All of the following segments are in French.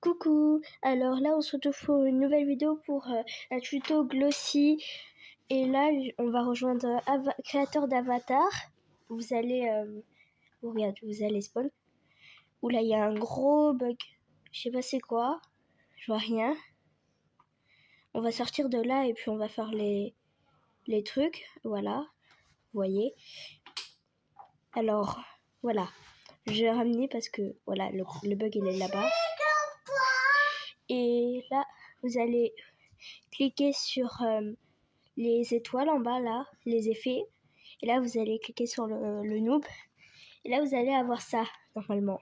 Coucou, alors là on se retrouve pour une nouvelle vidéo pour un tuto Glossy et là on va rejoindre créateur d'Avatar. Vous allez vous allez spawn. Oula, il y a un gros bug, je sais pas c'est quoi, je vois rien. On va sortir de là et puis on va faire les trucs, voilà, vous voyez. Alors voilà, je vais ramener parce que voilà le bug il est là-bas. Et là vous allez cliquer sur les étoiles en bas là, les effets. Et là vous allez cliquer sur le noob. Et là vous allez avoir ça normalement.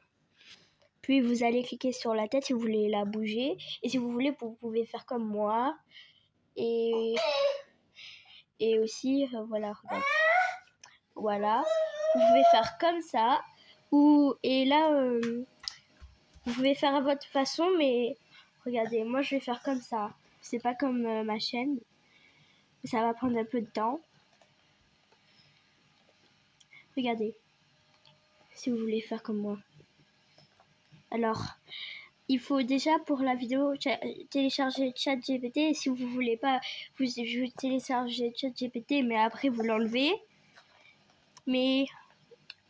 Puis vous allez cliquer sur la tête si vous voulez la bouger. Et si vous voulez, vous pouvez faire comme moi. Et aussi, voilà, regarde. Voilà. Vous pouvez faire comme ça. Et là, vous pouvez faire à votre façon, mais regardez, moi je vais faire comme ça. C'est pas comme ma chaîne. Ça va prendre un peu de temps. Regardez, si vous voulez faire comme moi. Alors, il faut déjà pour la vidéo télécharger ChatGPT. Et si vous voulez pas, vous téléchargez ChatGPT, mais après vous l'enlevez. Mais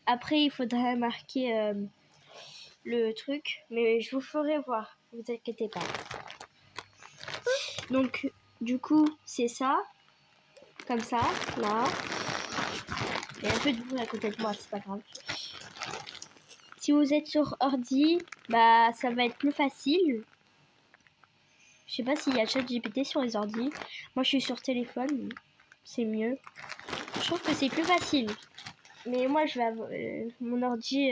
après, il faudrait marquer le truc. Mais je vous ferai voir, vous inquiétez pas. Donc, du coup, c'est ça. Comme ça, là. Il y a un peu de bruit à côté de moi, c'est pas grave. Si vous êtes sur ordi, bah ça va être plus facile. Je sais pas s'il y a ChatGPT sur les ordis. Moi je suis sur téléphone, c'est mieux. Je trouve que c'est plus facile. Mais moi je vais avoir mon ordi.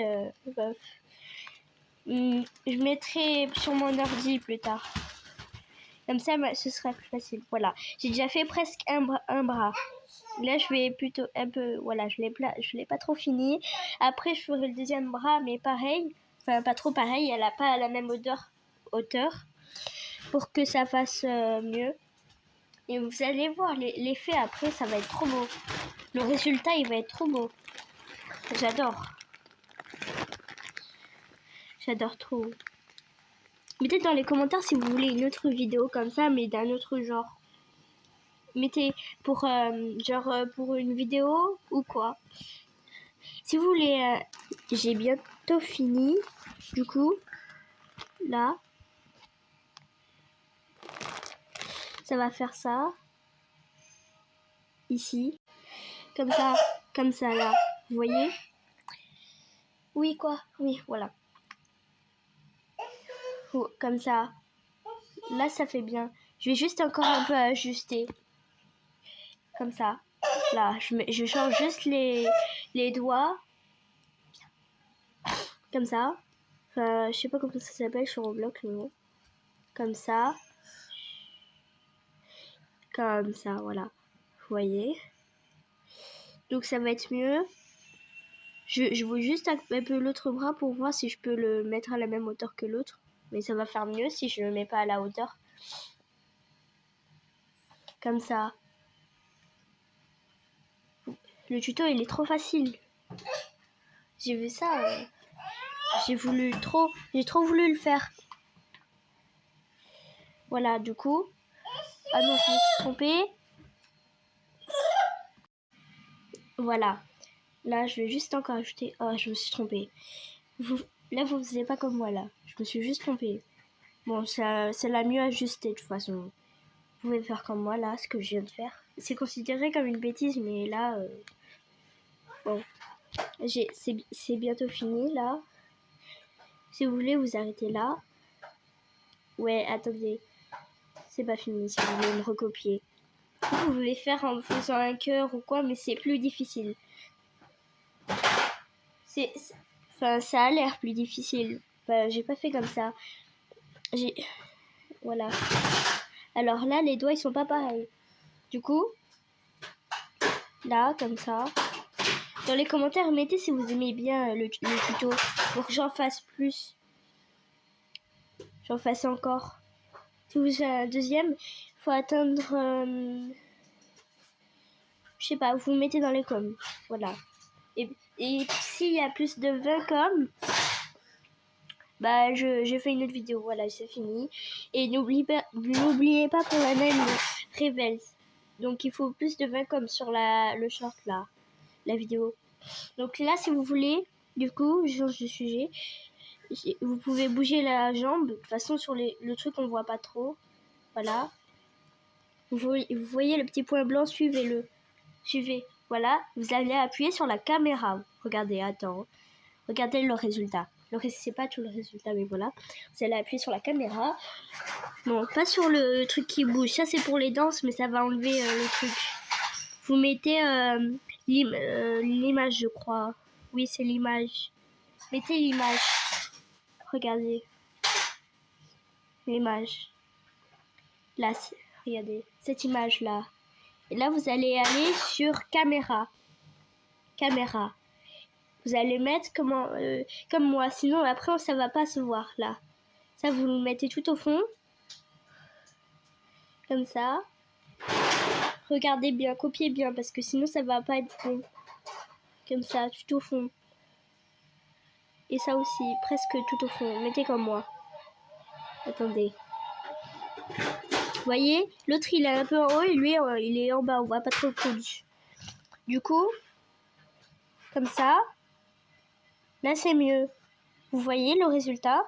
Je mettrai sur mon ordi plus tard. Comme ça, ce sera plus facile. Voilà, j'ai déjà fait presque un bras. Là, je vais plutôt un peu. Voilà, je l'ai pas trop fini. Après, je ferai le deuxième bras, mais pareil. Enfin, pas trop pareil. Elle a pas la même hauteur pour que ça fasse mieux. Et vous allez voir l'effet après, ça va être trop beau. Le résultat, il va être trop beau. J'adore. J'adore trop. Mettez dans les commentaires si vous voulez une autre vidéo comme ça, mais d'un autre genre. Mettez pour pour une vidéo ou quoi. Si vous voulez, j'ai bientôt fini. Du coup, là, ça va faire ça. Ici. Comme ça là. Vous voyez? Oui, quoi? Oui, voilà. Comme ça. Là, ça fait bien. Je vais juste encore un peu ajuster. Comme ça. Là, je change juste les doigts. Comme ça. Enfin, je sais pas comment ça s'appelle sur Roblox, mais bon. Comme ça. Comme ça, voilà. Vous voyez? Donc ça va être mieux. Je vois juste un peu l'autre bras pour voir si je peux le mettre à la même hauteur que l'autre. Mais ça va faire mieux si je le mets pas à la hauteur. Comme ça. Le tuto, il est trop facile. J'ai vu ça. J'ai trop voulu le faire. Voilà, du coup. Ah non, je me suis trompée. Voilà. Là, je vais juste encore ajouter. Oh, je me suis trompée. Là, vous ne faisiez pas comme moi, là. Je me suis juste trompée. Bon, c'est la mieux ajustée, de toute façon. Vous pouvez faire comme moi, là, ce que je viens de faire. C'est considéré comme une bêtise, mais là... Bon. C'est bientôt fini, là. Si vous voulez, vous arrêtez là. Ouais, attendez. C'est pas fini, si vous voulez me recopier. Vous pouvez faire en faisant un cœur ou quoi, mais c'est plus difficile. Enfin, ça a l'air plus difficile. Enfin, j'ai pas fait comme ça. Voilà. Alors là, les doigts, ils sont pas pareils. Du coup, là, comme ça. Dans les commentaires, mettez si vous aimez bien le tuto pour que j'en fasse plus. J'en fasse encore. Si vous avez un deuxième, il faut atteindre... je sais pas, vous mettez dans les coms. Voilà. Et s'il y a plus de 20 coms, bah j'ai fait une autre vidéo, voilà, c'est fini. Et n'oubliez pas pour l'année Revels. Donc il faut plus de 20 comme sur le short là, la vidéo. Donc là, si vous voulez, du coup, je change de sujet. Vous pouvez bouger la jambe. De toute façon, sur le truc, on voit pas trop. Voilà. Vous voyez le petit point blanc, suivez-le. Suivez. Voilà. Vous allez appuyer sur la caméra. Regardez, attends. Regardez le résultat. C'est pas tout le résultat, mais voilà. Vous allez appuyer sur la caméra. Non, pas sur le truc qui bouge. Ça, c'est pour les danses, mais ça va enlever le truc. Vous mettez l'image, je crois. Oui, c'est l'image. Mettez l'image. Regardez. L'image. Là, regardez. Cette image-là. Et là, vous allez aller sur caméra. Caméra. Vous allez mettre comme moi. Sinon, après, ça va pas se voir, là. Ça, vous le mettez tout au fond. Comme ça. Regardez bien, copiez bien, parce que sinon, ça va pas être bon. Comme ça, tout au fond. Et ça aussi, presque tout au fond. Mettez comme moi. Attendez. Vous voyez, l'autre il est un peu en haut et lui il est en bas, on voit pas trop le produit. Du coup, comme ça, là c'est mieux. Vous voyez le résultat.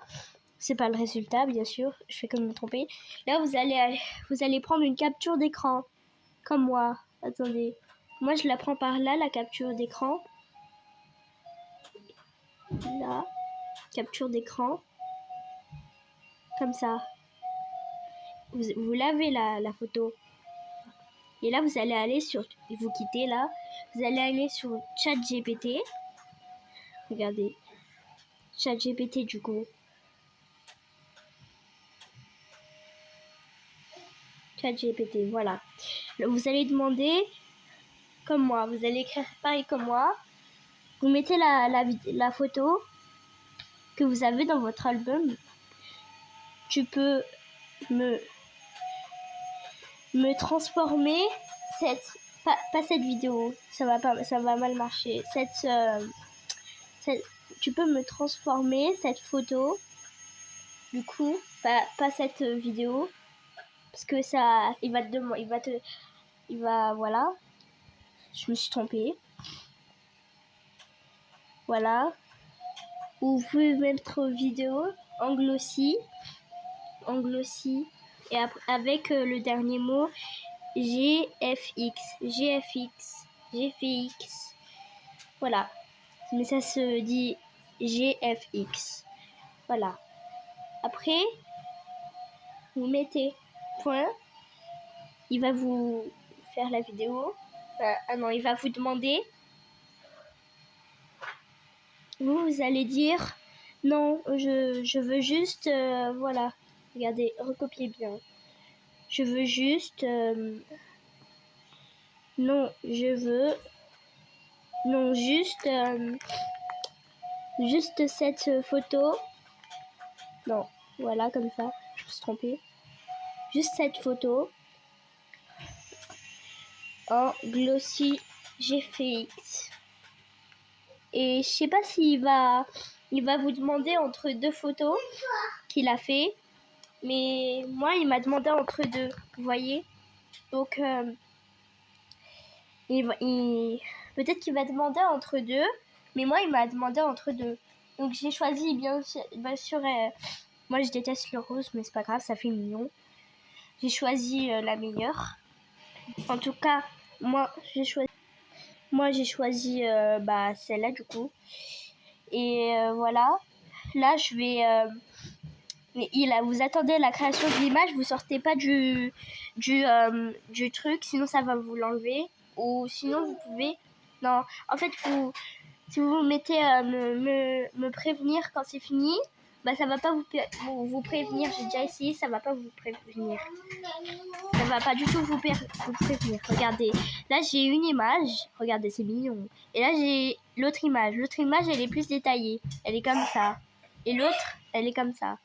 C'est pas le résultat, bien sûr, je fais comme me tromper. Là vous allez prendre une capture d'écran, comme moi. Attendez, moi je la prends par là, la capture d'écran. Là, capture d'écran. Comme ça. Vous lavez la photo. Et là, vous allez aller sur... Vous quittez là. Vous allez aller sur ChatGPT. Regardez. ChatGPT du coup. ChatGPT, voilà. Vous allez demander, comme moi, vous allez écrire pareil comme moi. Vous mettez la photo que vous avez dans votre album. Tu peux me transformer pas cette vidéo, ça va mal marcher. Tu peux me transformer cette photo, du coup, pas cette vidéo, parce que ça, voilà, je me suis trompée. Voilà. Ou vous pouvez mettre vidéo en glossy, et avec le dernier mot GFX. Voilà. Mais ça se dit GFX. Voilà. Après, vous mettez point. Il va vous faire la vidéo. Non, il va vous demander. Vous allez dire non, je veux juste, voilà. Regardez, recopiez bien. Je veux juste, non, juste cette photo. Non, voilà, comme ça, je me suis trompée. Juste cette photo en glossy GFX. Et je sais pas s'il va vous demander entre deux photos qu'il a fait. Mais moi, il m'a demandé entre deux, vous voyez. Donc, peut-être qu'il va demander entre deux, mais moi, il m'a demandé entre deux. Donc, j'ai choisi, bien sûr, moi, je déteste le rose, mais c'est pas grave, ça fait mignon. J'ai choisi la meilleure. En tout cas, moi, j'ai choisi celle-là, du coup. Et voilà. Là, je vais... vous attendez la création de l'image, vous sortez pas du truc, sinon ça va vous l'enlever. Ou sinon vous pouvez... Non, en fait, si vous mettez me prévenir quand c'est fini, bah ça va pas vous prévenir. J'ai déjà essayé, ça va pas vous prévenir. Ça va pas du tout vous prévenir. Regardez, là j'ai une image. Regardez, c'est mignon. Et là j'ai l'autre image. L'autre image, elle est plus détaillée. Elle est comme ça. Et l'autre, elle est comme ça.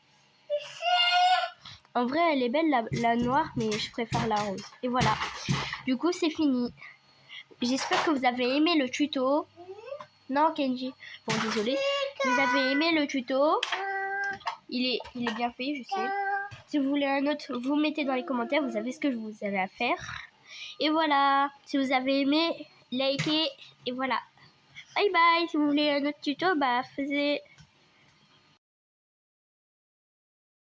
En vrai, elle est belle, la noire, mais je préfère la rose. Et voilà. Du coup, c'est fini. J'espère que vous avez aimé le tuto. Non, Kenji. Bon, désolé. Vous avez aimé le tuto. il est bien fait, je sais. Si vous voulez un autre, vous mettez dans les commentaires, vous savez ce que vous avez à faire. Et voilà, si vous avez aimé, likez, et voilà. Bye bye, si vous voulez un autre tuto, bah